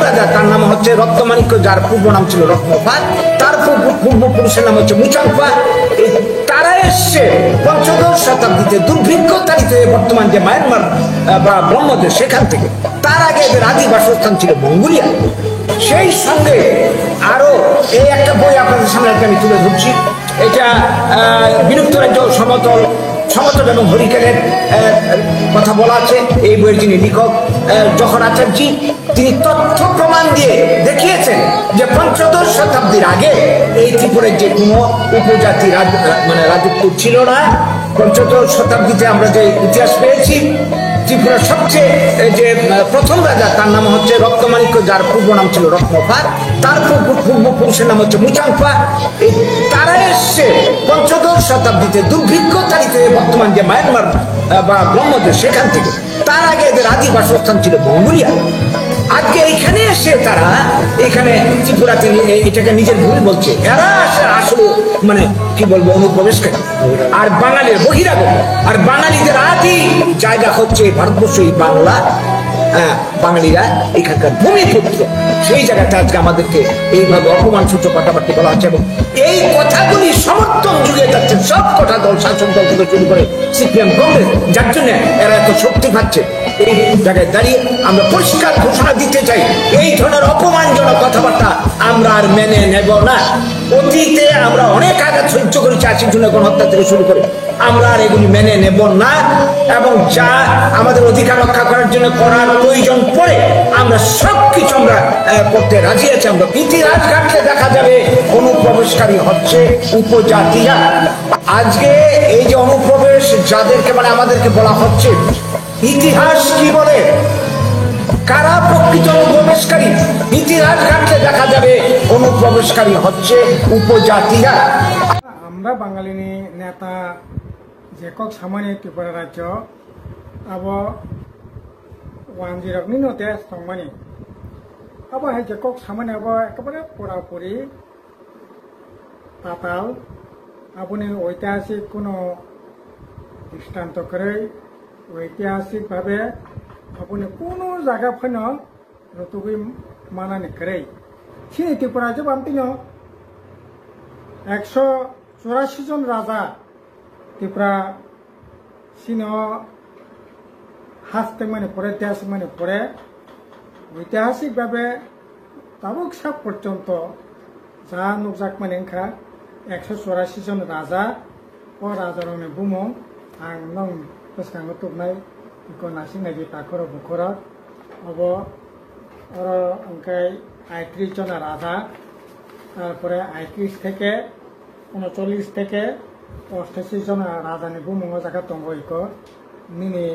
রাজা তার নাম হচ্ছে রত্নমাণিক্য, যার পূর্ব নাম ছিল রত্নপাল, তার পূর্বপুরুষের নাম হচ্ছে মুচাংপা। তারা এসছে পঞ্চদশ শতাব্দীতে দুর্ভিক্ষ তাড়িত বর্তমান যে মায়ানমার বা ব্রহ্মদেশ, সেখান থেকে। তার আগে এদের আদি বাসস্থান ছিল মঙ্গোলিয়া। সেই সঙ্গে আরো এই একটা বই আপনাদের সামনে আমি তুলে ধরছি। এটা বিলুপ্ত রাজ্য সমতল এবং হরিকেনের কথা বলা আছে। এই বইয়ের যিনি লেখক জহর আচার্যি, তিনি তথ্য প্রমাণ দিয়ে দেখিয়েছেন যে পঞ্চদশ শতাব্দীর আগে এই ত্রিপুরার যে কোনো উপজাতি মানে রাজত্ব ছিল না। পঞ্চদশ শতাব্দীতে আমরা যে ইতিহাস পেয়েছি, ত্রিপুরার সবচেয়ে যে প্রথম রাজা তার নাম হচ্ছে রত্নমাণিক্য, যার পূর্ব নাম ছিল রত্নপাল, তার পূর্বপুরুষের নাম হচ্ছে মুচাংপা। তারা এসছে পঞ্চদশ শতাব্দীতে দুর্ভিক্ষ তাড়িত বর্তমান যে মায়ানমার বা ব্রহ্মদেশ, সেখান থেকে। তার আগে এদের আদি বাসস্থান ছিল মঙ্গোলিয়া। আজকে এইখানে এসে তারা এখানে ত্রিপুরাতে এটাকে নিজের ভুল বলছে। এরা আসলে মানে কি বলবো, অনুপ্রবেশকারী আর বাঙালির বহিরাগত। আর বাঙালিদের আদি জায়গা হচ্ছে ভারতবর্ষ, বাংলা। বাঙালিরা এখানকার ভূমিপুত্র। সেই জায়গাটা আজকে আমাদেরকে এইভাবে অপমান সূচক কথাবার্তা বলা হচ্ছে, এবং এই কথাগুলি সমর্থন যুগে যাচ্ছে সব কটা দল, শাসক দল থেকে শুরু করে সিপিএম, কংগ্রেস, যার জন্য এরা এত শক্তি পাচ্ছে। এই জায়গায় দাঁড়িয়ে আমরা পরিষ্কার ঘোষণা দিতে চাই, এই ধরনের অপমানজনক কথাবার্তা আমরা আর মেনে নেব না। অতীতে আমরা অনেক আঘাত সহ্য করেছি, 80 জনের গণহত্যা থেকে শুরু করে। আমরা আর এগুলি মেনে নেব না, এবং যা আমাদের অধিকার রক্ষা করার জন্য করার প্রয়োজন পড়ে আমরা সবকিছু আমরা করতে রাজি আছি। আমরা ইতিহাস ঘাটলে দেখা যাবে অনুপ্রবেশকারী হচ্ছে উপজাতিরা। আজকে এই যে অনুপ্রবেশ যাদেরকে মানে আমাদেরকে বলা হচ্ছে, ইতিহাস কি বলে, কারা প্রকৃত অনুপ্রবেশকারী? ইতিহাস ঘাটলে দেখা যাবে অনুপ্রবেশকারী হচ্ছে উপজাতিরা। আমরা বাঙালি নেতা যেকক সামান্য ত্রিপুরা রাজ্য আব 10 নতে সংমানি আব হাই যেকক সামান্য আব একেবারে পুরাপুরি পাতাল আপনি ঐতিহাসিক কোনো দৃষ্টান্ত করে ঐতিহাসিকভাবে আপনি কোনো জায়গা ফেন রতুবি মানানি করে সিনি ত্রিপুরা যে বামতিন 184 জন রাজা ত্রিপুরা সিন হাসতে মানে পড়ে, দেশ মানে পড়ে। ঐতিহাসিকভাবে তাবুক সাপ পর্যন্ত যা নুকজাক মানে 184 জন রাজা ও রাজার বুমো आं नों गोसोखांनो तुबनाय बेखौ नासिंनाय ताखर बुखर अब ओमफ्राय 38 जना राजा, তারপরে 38 থেকে 39 থেকে 88 জন রাজানি বুমো জায়গা দङ ইকো মিনি।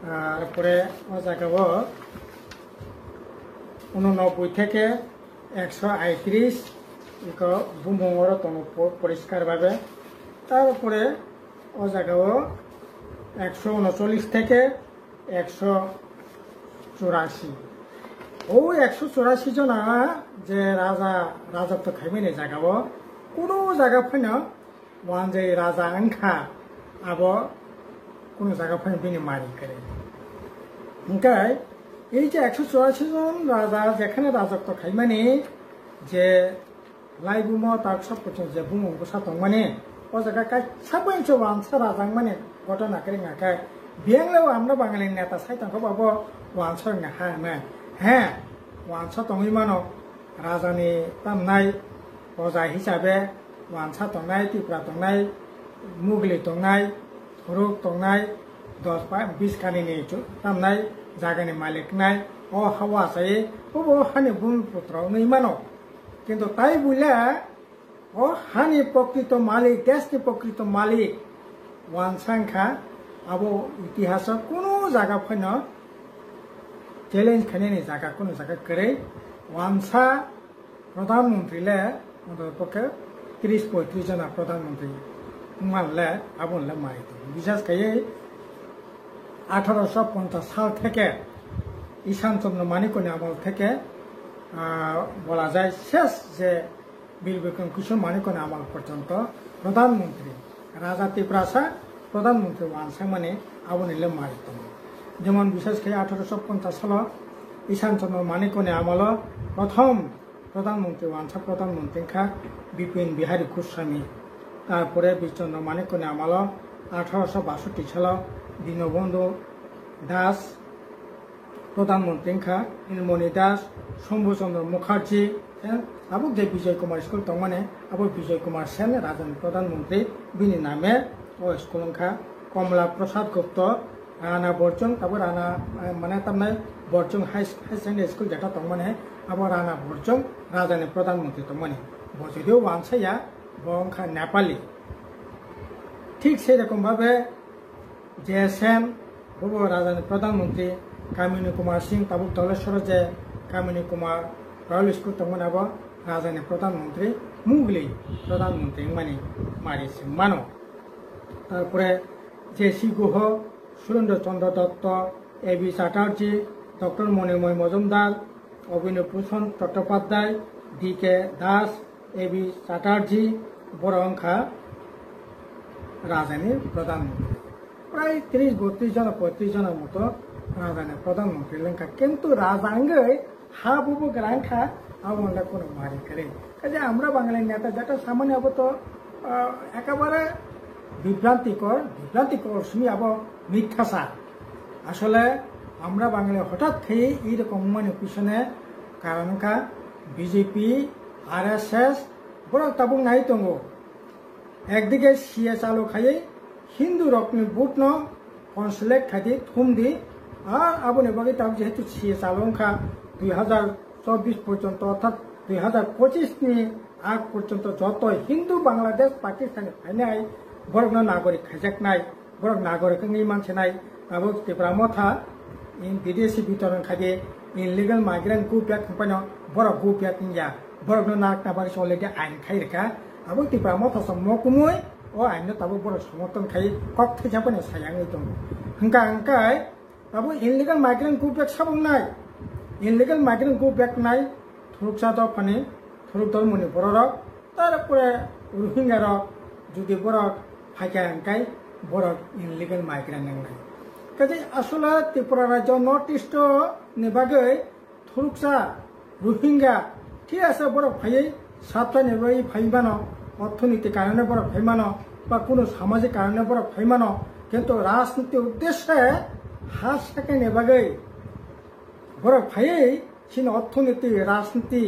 তারপরে ও জায়গাও 89 থেকে 138 ইকো বুমোর দङ পরিষ্কারভাবে। তারপরে ও জায়গাও 139 থেকে 184। ও 184 জনা যে রাজত্ব খাইমেনি জায়গাও কোনো জায়গা ফেন ওয়ান যে রাজা আংখা আব কোনো জায়গা ফেন বিনি মারি করে। ওমफ्राय এই যে 184 জন রাজা যেখানে রাজত্ব খাইমানি যে লাই বুমো তার সব পর্যন্ত যে বুমো গোসা দङ মানে ও জায়গা সাবন ওয়ানসা রাজা মানে ঘটনা করে নাকাय बेंगलो আমরা বাঙালি নেতা সাইতাंखौ বাবো ওয়ানসা না হ্যাঁ ওয়ানসা দङै मानो राजानि तामनाय अजा हिसाबै वानसा दंनाय, त्रिपुरा दंनाय, मुगलि दंनाय, रुक दंनाय, 10-20 खानिनि तामनाय जागानि मालिकनाय ओ हावा जाय ओ हानि बुमपुत्र नै मानो। किन्तु ताई बुला ओ हानि प्रकृत मालिक, देशनि प्रकृत मालिक वानसांखा अब इतिहास कोनो जागा फैन चैलेंज खाने जागा कोनो जागा करे वानसा प्रधानमंत्रीले पक्षे 30-35 जना प्रधानमंत्री मानले आबुनले माइतो विशेष कई 1850 साल থেকে ईशान चंद्र मानिकनि আমল থেকে বলা যায় শেষ যে বীর বিক্রম কিশোর মানিকনি আমল পর্যন্ত প্রধানমন্ত্রী রাজা ত্রিপুরাসা প্রধানমন্ত্রী ওয়ানসা মানে আবুনিলে মাইতো। যেমন বিশেষ করে 1850 সাল ঈশান চন্দ্র মানিকনি আমল প্রথম প্রধানমন্ত্রী ওয়ানসা প্রধানমন্ত্রী খা বিপিন বিহারী গোস্বামী তারপরে বিচন্দ্র মানিকনি আমল 1862 সাল দীনবন্ধু দাস প্রধানমন্ত্রী খা নীলমণি দাস শম্ভুচন্দ্র মুখার্জি আবু যে বিজয় কুমার স্কুল তংমানে আবু বিজয় কুমার সেন রাজন প্রধানমন্ত্রী বিনি নামে ও স্কুল খা কমলা প্রসাদ গুপ্ত রানা বর্জং তারপর রানা মানে তার বর্জং হাই সেকেন্ডারি স্কুল যেটা তংমানে আবু রানা বর্জং রাজানি প্রধানমন্ত্রী তংমানে যদিও ওয়ানসাইয়া বংখা নেপালি ঠিক সেরকম ভাবে জেএসএম বহু রাজানি প্রধানমন্ত্রী কামিনী কুমার সিং তাবুক ধলেশ্বর যে কামিনী কুমার রয়্যাল স্কুল তখন আবার রাজানি প্রধানমন্ত্রী মুগলি প্রধানমন্ত্রী মানে মারিছে মানো তারপরে জে.সি. গুহ সুরেন্দ্র চন্দ্র দত্ত এ.বি. চ্যাটার্জি ডক্টর মণিময় মজুমদার অভিনব ভূষণ চট্টোপাধ্যায় ডি.কে. দাস এ.বি. চ্যাটার্জি বড় অংখা রাজানির প্রধানমন্ত্রী প্রায় 30-32 জন 35 জনের মতো রাজানির প্রধানমন্ত্রী লেখা কিন্তু রাজাঙ্গে হা বুবু গ্রাঙ্খা আমরা কোনো মারি করে কাজে আমরা বাঙালি নেতা যেটা সামান্য আবত একেবারে বিভ্রান্তিকর শুনি আবার মিথ্যাচার আসলে আমরা বাঙালি হঠাৎ খেয়ে এইরকম মানে পিছনে কারণকা বিজেপি RSS বড় তাবুক নাই তঙ্গ একদিকে সিএ চালু খাইয়ে হিন্দু রকমের বুট ন কনসুলেট খাইতে থুম দি আর আবনে বাকি তাও যেহেতু সিএ চালুখা 2024 পর্যন্ত অর্থাৎ 2025 নি আগ পর্যন্ত যত হিন্দু বাংলাদেশ পাকিস্তানি ফাইনাই বরক নাগরিক খাইজাক নাই বরক নাগরিক মানছে নাই আবু ত্রিপুরা মথা বিদেশি বিতরণ খাইয়ে ইনলিগাল মাইগ্রেন্ট গ্রুপ এক কোম্পানি বরক গ্রুপ এক ইন্ডিয়া বরক নাক নাবারি অলরেডি আইন খাই রেখা আবু ত্রিপুরা মথা মকুমই ও আইন তাবো বরক সমর্থন খাই কক থাইজাপানি সায়াङै दं हंका हंकाय তাবো ইনলিগাল মাইগ্রেন্ট গ্রুপ এক সাবং নাই ইনলিগাল মাইগ্রেন্ট গ্রুপ এক নাই থুরুকসা দ ফানি থুরুক দল মনি বড়রক তারপরে রোহিঙ্গা রক যদি বরক ফাইকা হंकाय বরক ইনলিগাল মাইগ্রেন্ট নাই কাজে আসলে ত্রিপুরা রাজ্য নর্থ ইস্ট নিবাগৈ থুরুকসা রোহিঙ্গা ঠিক আছে বরক ফাইयै সাতটা নিবাই ফাইবানো অর্থনৈতিক কারণে বরক ফাইমানো বা কোনো সামাজিক কারণে বরক ফাইমানো কিন্তু রাজনীতি উদ্দেশ্যে হাত সাকে নেবাগৈ বরক ফাইयै সিন অর্থনীতি রাজনীতি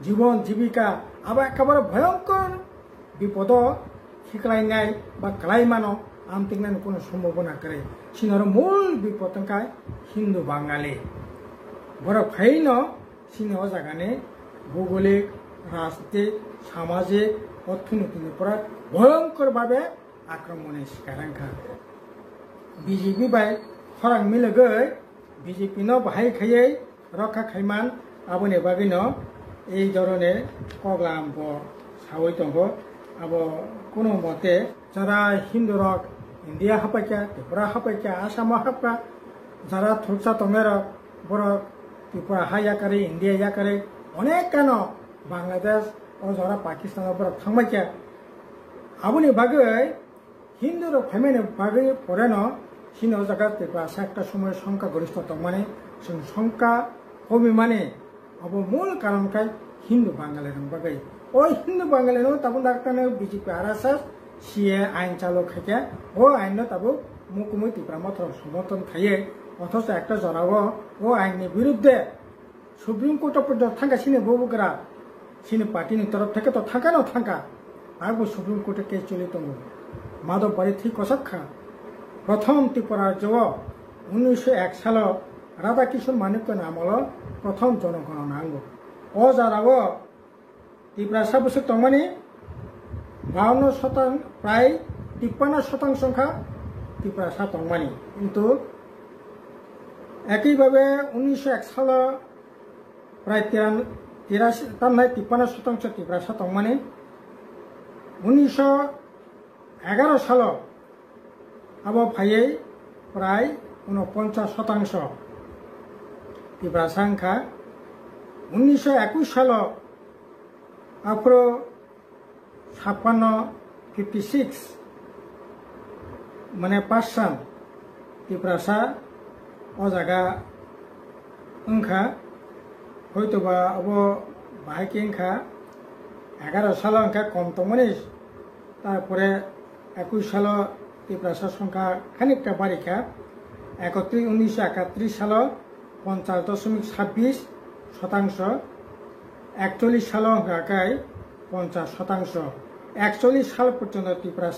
জীবন জীবিকা আবার একেবারে ভয়ঙ্কর বিপদ শিকলাইনাই বা কালাইমানো আমতিংনানি কোনো সম্ভাবনা করে সিনর মূল বিপদকায় হিন্দু বাঙালি বরক ফাইন সিন ও জায়গানে ভৌগোলিক রাজনীতিক সামাজিক অর্থনীতির উপর ভয়ঙ্করভাবে আক্রমণের শিকারাঙ্খা বিজেপি বাই খরাং মিলগৈ বিজেপি ন বাহাই খাইयै রক্ষা খাইমান আবনে বাগিন এই ধরনের কগলাম্ব সাবই দङ আবো কোনো মতে যারা হিন্দু রক ইন্ডিয়া হাপাইকা ত্রিপুরা হাপাইকা আসাম হাপা যারা থুরসা দঙের বড় ত্রিপুরা হাইয়াকারে ইন্ডিয়া ইয়াকারে অনেক কেন বাংলাদেশ ও যারা পাকিস্তানের বড় থামাইকা আবনি বাগৈ হিন্দু রক ফাইমানে বাগৈ পরে ন সিন জায়গা ত্রিপুরা একটা সময় সংখ্যাগরিষ্ঠ মানে সংখ্যা কমি মানে अब मूल कारण काय हिंदू बांगाली बागै ओ हिंदू बांगाली तब डाक्टर बीजेपी RSS सीए आईन चालू खाइके ओ आईन तब मुकुमै ত্রিপুরা मात्र समर्थन खाइए अथच एक जनाब ओ आईन बिरुद्धे सुप्रीम कोर्ट पर्यन्त थांगा सिने बबुगरा सिने पार्टी तरफ থেকে तो थांका न थांका आगो सुप्रीम कोर्ट केस चलि दङ माधव बाड़ी थी कसखा प्रथम ত্রিপুরা जो 1901 साल राधा किशोर मानिकनि আমল প্রথম জনগণনা আঙ্গ ও যারাব ত্রিপুরা সাবসে তংমানি 52% প্রায় 53% সংখ্যা ত্রিপুরা সা তংমানি কিন্তু একইভাবে 1901 সাল প্রায় 53% ত্রিপুরা সা তংমানি 1911 সাল আবো ফাইयै প্রায় 49% ত্রিপুরা সংখ্যা 1921 সাল আফ্রো 56 মানে 5% ত্রিপুরা সা ও জায়গা अंखा হয়তোবা বাহাইকে ইনখা 11 সাল ইনখা কম তো মনিস তারপরে 21 সাল ত্রিপুরা সংখ্যা খানিকটা বাড়িখা 1931 সাল 50.26%, 41 সাল অঙ্কায় 50%, 41 সাল পর্যন্ত ত্রিপুরা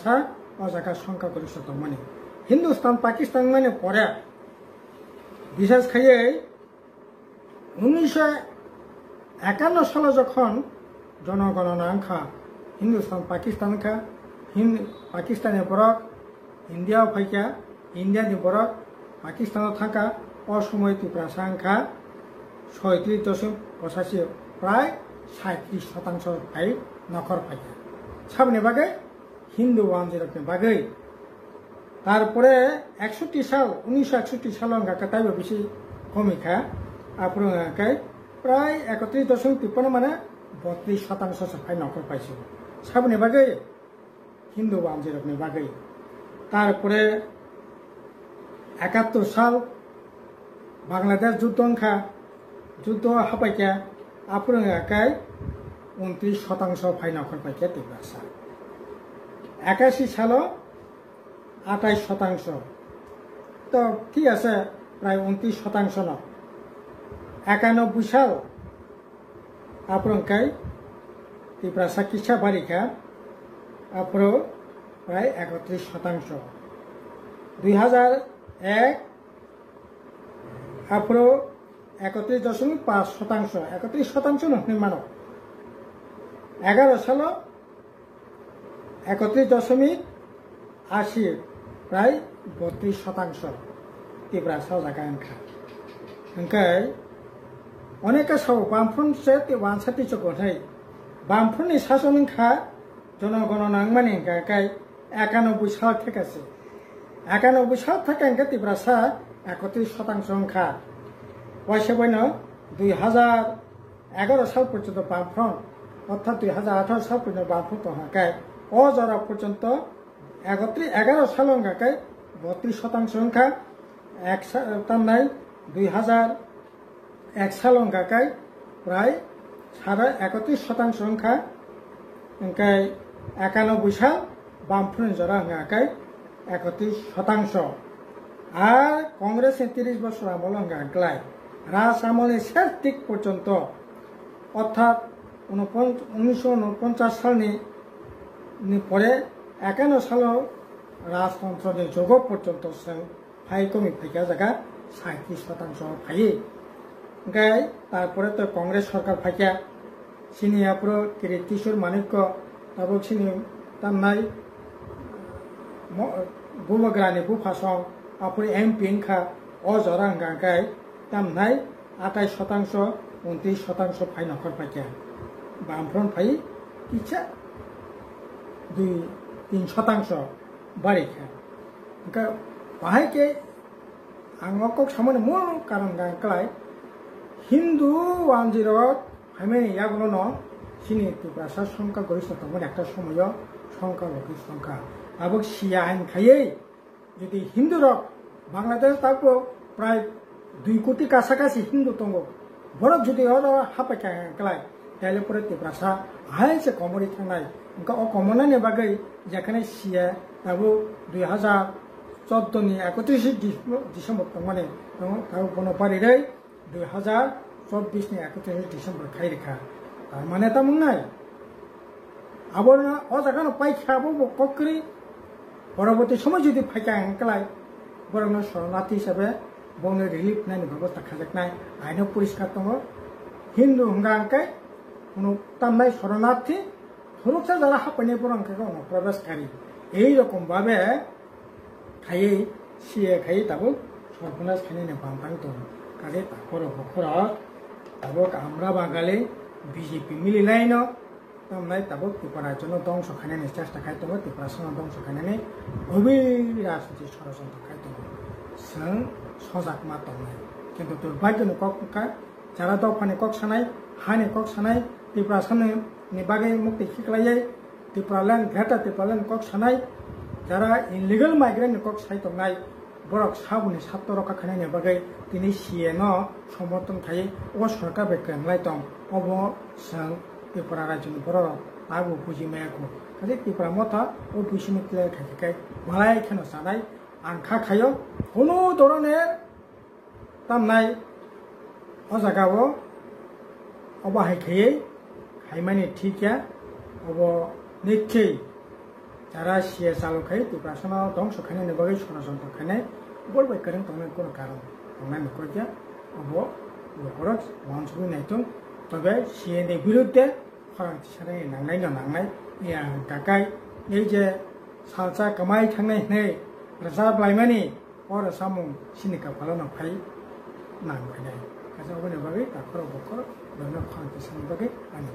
ও জায়গার সংখ্যাগরিষ্ঠতা মানে হিন্দুস্তান পাকিস্তান মানে পরে বিশেষ খাইয়ে 1951 সালে যখন জনগণনা আঙ্খা হিন্দুস্তান পাকিস্তান খা পাকিস্তানের বরক ইন্ডিয়াও ফাইকা ইন্ডিয়ানি বরক পাকিস্তানাव থাকা অসময় ত্রিপুরা আঙ্খা 37.85 প্রায় 37% ফাই নখর ফাইকা সামনে বাগে হিন্দু 101 বাগে তারপরে 1961 সাল অঙ্কা তাইব বেশি কমিখা আপনার প্রায় 31.53 মানে 32% ফাই নখর পাইছে সামনে বাগে হিন্দু 101 বাগে তারপরে 71 সাল বাংলাদেশ যুদ্ধ হাপাইকা আপনার 29% ফাই নখর পাইকা ত্রিপুরা 81 সাল 28%, তো কি আছে প্রায় 29% ন 91 সাল আপনার ত্রিপুরা কিসা বাড়িখা আপনার প্রায় 31%, 2001 আপনার 31.5%, 31% নির্মাণ 11 সাল 31.80 প্রায় 32% ত্রিপুরা জায়গা আনখা ओंखाय अनेक साव बामफ्रन से वानसाति चकोथाय बामफ्रननि शासनखा जनगणना माने गाय 91 साल थेकासे 91 साल थेकांगा ত্রিপুরা 31% अंखा वाइसेबनो 2011 साल पर्यंत बामफ्रन अर्थात 2018 साल पर्यंत बामफ्रन तहाकाय अजरा पर्यंत 11 साल अंगाकाय 32% अंखा एक तामनाय 2001 साल अंगाकाय प्राय 31% अंखा ओंखाय 91 साल बामफ्रन जरा अंगाकाय 31% আর কংগ্রেসের 30 বছর আমল আঙ্গায় রাজ আমলে শেষ দিক পর্যন্ত অর্থাৎ 1949 সালে পরে 51 সাল রাজতন্ত্রের যোগ পর্যন্ত ফাই কমি ফাইকা জায়গা 37% ফাইয়ে গাই তারপরে তো কংগ্রেস সরকার ফাইকা সিনিয়াপুর কিরিতিশুর মানিক্য তারপর সিনি তার নাই বুমগ্রানি বুফাসং আপনি এমপি ইনখা অজরা গাय तामनाय 28%, 29% फाइ नखर फाइका बामफ्रन फाइ किछा 2-3% बारिखा ओंखा बाहायके आंगक सामने मूल कारण गाय हिंदू 10 फाइमेनि यागुलो न सिनि ত্রিপুরা সংখ্যা গরিষ্ঠতম একটা সময় সংখ্যা লঘু সংখ্যা আবক সিয়া আইন খাইয়ে যদি হিন্দুর বাংলাদেশ তারপর প্রায় 2 কোটি কাছাকাছি হিন্দু দङ বরক যদি হাপাইকাय তাহলে পরে ত্রিপুরা আহাইছে কমরি থানায় ओंखा अकमनानि बागै যেখানে সিয়া তাবো 2014 नि 31 ডিসেম্বর তমানে তাও বনপারি রে 2024 नि 31 ডিসেম্বর খাইরেখা তার মানে তা মুন্নাই আবার না ও জায়গানো পাইখাবো ককরি পরবর্তী সময় যদি ফাইকাय বরং শরণার্থী হিসাবে বনে রিলিফ নাইনি ব্যবস্থা খাজাকনাय আইন পরিষ্কার দङ হিন্দু হंगांकाय কোনো তামনাই শরণার্থী সুরক্ষা যারা হাপাইনে বরংকে অনুপ্রবেশকারী এই রকম ভাবে খাইয়ে সিয়ে খাইয়ে তাবো সর্বনাশ খাইনে বামপাং দङ কাজে তারপর বখরা তাবো আমরা বাঙালি বিজেপি মিলিলাই ন তামনাই তাবো ত্রিপুরার জন্য ধ্বংস খাইনে চেষ্টা খাই দङ ত্রিপুরা সঙ্গে ধ্বংস খাইনে গভীর রাজনীতি ষড়যন্ত্র খাই দङ जों सजाग मा दङ কিন্তু দুর্ভাগ্যনি ককা যারা দফানি কক সানাय হানি কক সানাय ত্রিপুরা সামনে নিবাগে মুক্তি খিকলাयै ত্রিপুরা ল্যান্ড ঘাটা ত্রিপুরা ল্যান্ড কক সানাय যারা ইনলিগাল মাইগ্রেন্ট কক সাই দंनाय borok sabuni satto roka khanai ni bagai tini CNO সমর্থন খাই ও সরকার বেকরান লাইতং অব সাং ত্রিপুরা রাজ্যনি বড় আগু বুঝি মায়াকো কাজে ত্রিপুরা মথা ও বুঝিনি ক্লিয়ার খাইকাই মালাই খেনো সানাই আংখা খাইও কোনো ধরনের তামনাই ও জায়গাও অবাহাই খাইয়ে খাইমানি ঠিকা অব নিশ্চয়ই যারা সিয়ে চালু খাই ত্রিপুরা সনা ধ্বংস খাইনে নেবাগে সনাসন্ত খাইনাই বলবে কারণ তোমার কোনো কারণ তোমার নকরিয়া অব নকরক মানুষগুলো নাইতুন তবে সিএনএ বিরুদ্ধে ফারাংতি সারাই নাंनाय নাंनाय ইয়া কাকাই এই যে সালসা কামাই থাंनाय নেই রাজাব লাইমানি অর সামু সিনিকা পালন ফাই নাंखायनाय কাজে অবনে বাগে তারপর বকর দন্য ফারাংতি সারাই বাগে আনি